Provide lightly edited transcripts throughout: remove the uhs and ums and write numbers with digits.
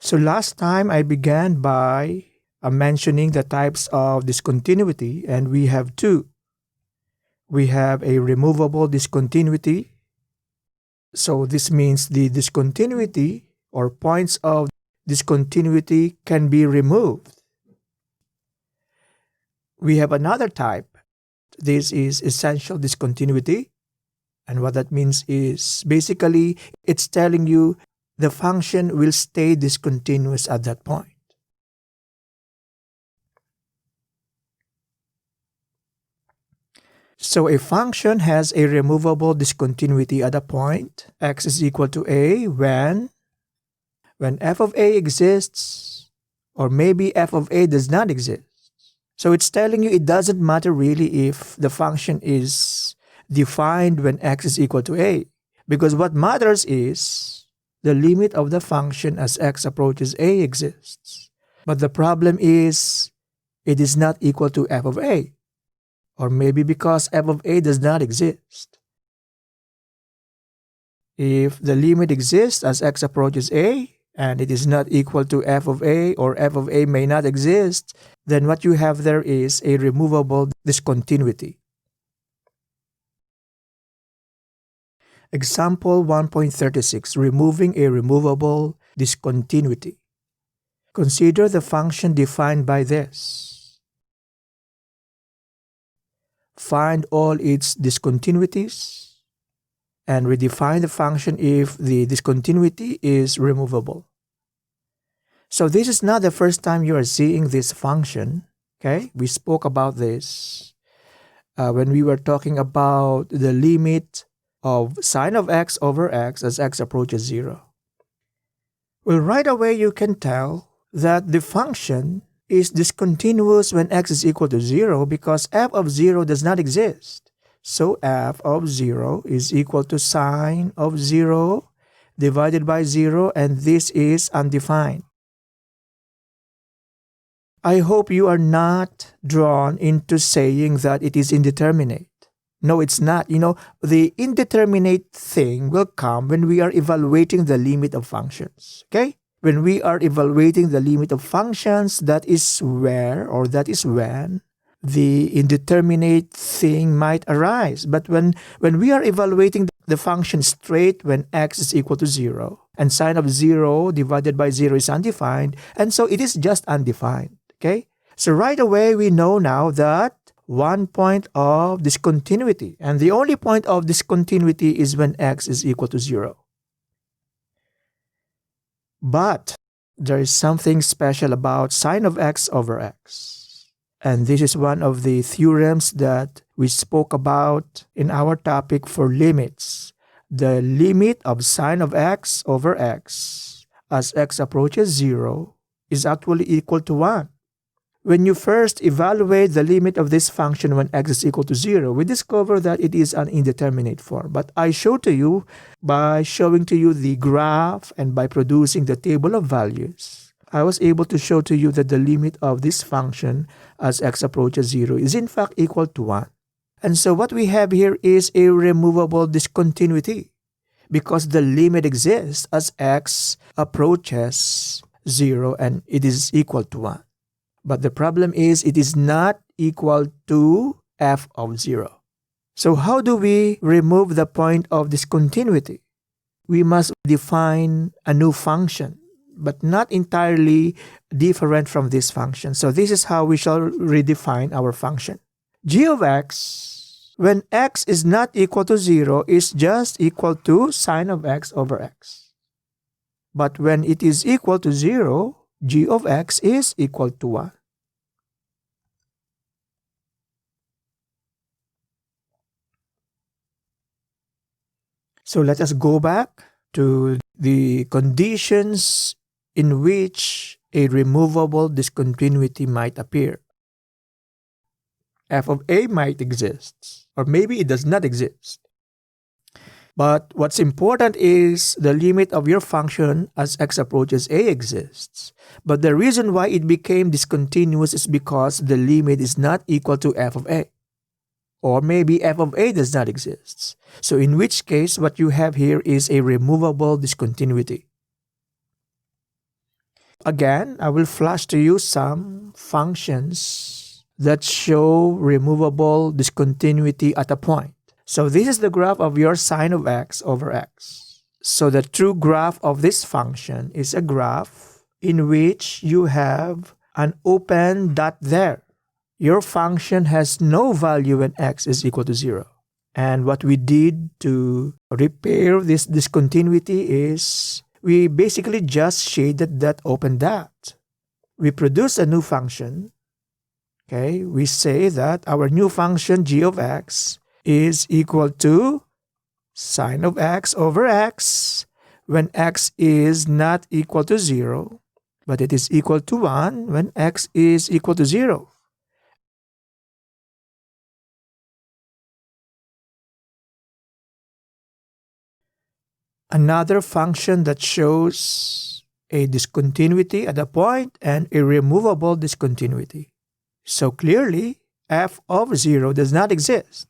So last time I began by mentioning the types of discontinuity, and we have two. We have a removable discontinuity. So this means the discontinuity or points of discontinuity can be removed. We have another type. This is essential discontinuity. And what that means is basically it's telling you the function will stay discontinuous at that point. So a function has a removable discontinuity at a point x is equal to a when f of a exists, or maybe f of a does not exist. So it's telling you it doesn't matter really if the function is defined when x is equal to a, because what matters is the limit of the function as x approaches a exists. But the problem is it is not equal to f of a, or maybe because f of a does not exist. If the limit exists as x approaches a, and it is not equal to f of a, or f of a may not exist, then what you have there is a removable discontinuity. Example 1.36, removing a removable discontinuity. Consider the function defined by this. Find all its discontinuities and redefine the function if the discontinuity is removable. So this is not the first time you are seeing this function. Okay, we spoke about this when we were talking about the limit of sine of x over x as x approaches 0. Well, right away you can tell that the function is discontinuous when x is equal to 0 because f of 0 does not exist. So f of 0 is equal to sine of 0 divided by 0, and this is undefined. I hope you are not drawn into saying that it is indeterminate. No, it's not. The indeterminate thing will come when we are evaluating the limit of functions. Okay? When we are evaluating the limit of functions, that is where, or that is when, the indeterminate thing might arise. But when we are evaluating the function straight when x is equal to 0, and sine of 0 divided by 0 is undefined, and so it is just undefined. Okay? So right away we know now that one point of discontinuity, and the only point of discontinuity is when x is equal to 0. But there is something special about sine of x over x. And this is one of the theorems that we spoke about in our topic for limits. The limit of sine of x over x as x approaches 0 is actually equal to 1. When you first evaluate the limit of this function when x is equal to 0, we discover that it is an indeterminate form. But I show to you, by showing to you the graph and by producing the table of values, I was able to show to you that the limit of this function as x approaches 0 is in fact equal to 1. And so what we have here is a removable discontinuity because the limit exists as x approaches 0 and it is equal to 1. But the problem is it is not equal to f of 0. So how do we remove the point of discontinuity? We must define a new function, but not entirely different from this function. So this is how we shall redefine our function. G of x, when x is not equal to 0, is just equal to sine of x over x. But when it is equal to 0, g of x is equal to 1. So let us go back to the conditions in which a removable discontinuity might appear. F of a might exist, or maybe it does not exist. But what's important is the limit of your function as x approaches a exists. But the reason why it became discontinuous is because the limit is not equal to f of a. Or maybe f of a does not exist. So in which case, what you have here is a removable discontinuity. Again, I will flash to you some functions that show removable discontinuity at a point. So this is the graph of your sine of x over x. So the true graph of this function is a graph in which you have an open dot there. Your function has no value when x is equal to 0. And what we did to repair this discontinuity is we basically just shaded that open dot. We produce a new function. Okay, we say that our new function g of x is equal to sine of x over x when x is not equal to 0, but it is equal to 1 when x is equal to 0. Another function that shows a discontinuity at a point and a removable discontinuity. So clearly, f of 0 does not exist.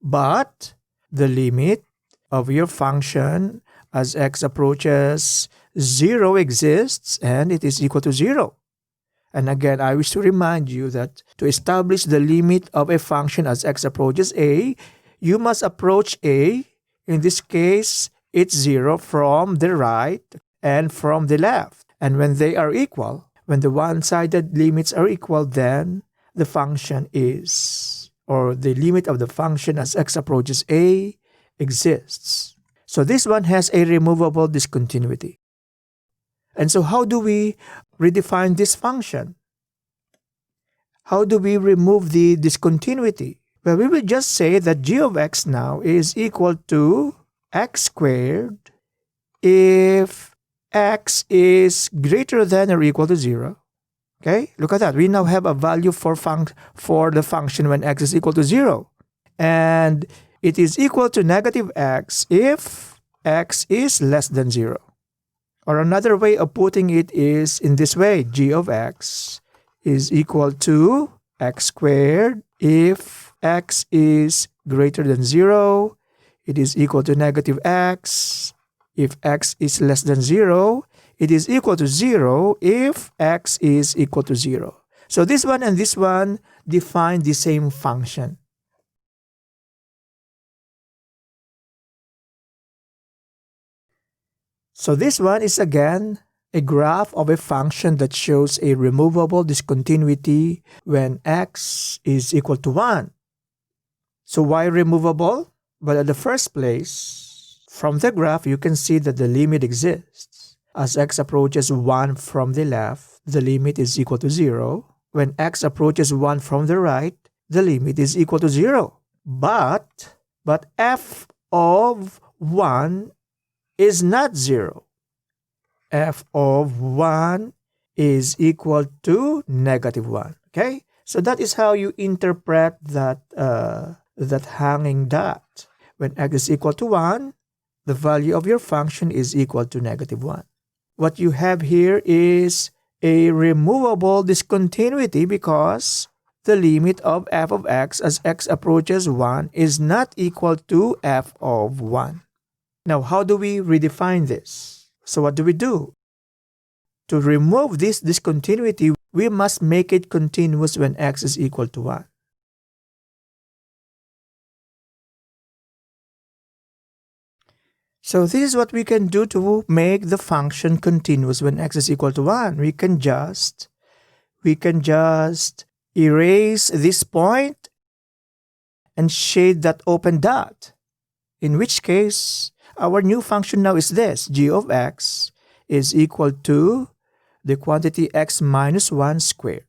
But the limit of your function as x approaches 0 exists and it is equal to 0. And again, I wish to remind you that to establish the limit of a function as x approaches a, you must approach a. In this case, it's 0 from the right and from the left. And when they are equal, when the one-sided limits are equal, then the function is, or the limit of the function as x approaches a exists. So this one has a removable discontinuity. And so how do we redefine this function? How do we remove the discontinuity? Well, we will just say that g of x now is equal to x squared if x is greater than or equal to 0. Okay, look at that. We now have a value for the function when x is equal to 0. And it is equal to negative x if x is less than 0. Or another way of putting it is in this way. G of x is equal to x squared if x is greater than 0. It is equal to negative x if x is less than 0. It is equal to 0 if x is equal to 0. So this one and this one define the same function. So this one is again a graph of a function that shows a removable discontinuity when x is equal to 1. So why removable? Well, in the first place, from the graph, you can see that the limit exists. As x approaches 1 from the left, the limit is equal to 0. When x approaches 1 from the right, the limit is equal to 0. But f of 1 is not 0. F of 1 is equal to negative 1. Okay? So that is how you interpret that hanging dot. When x is equal to 1, the value of your function is equal to negative 1. What you have here is a removable discontinuity because the limit of f of x as x approaches 1 is not equal to f of 1. Now, how do we redefine this? So what do we do? To remove this discontinuity, we must make it continuous when x is equal to 1. So this is what we can do to make the function continuous when x is equal to 1. We can just erase this point and shade that open dot. In which case, our new function now is this. G of x is equal to the quantity x minus 1 squared.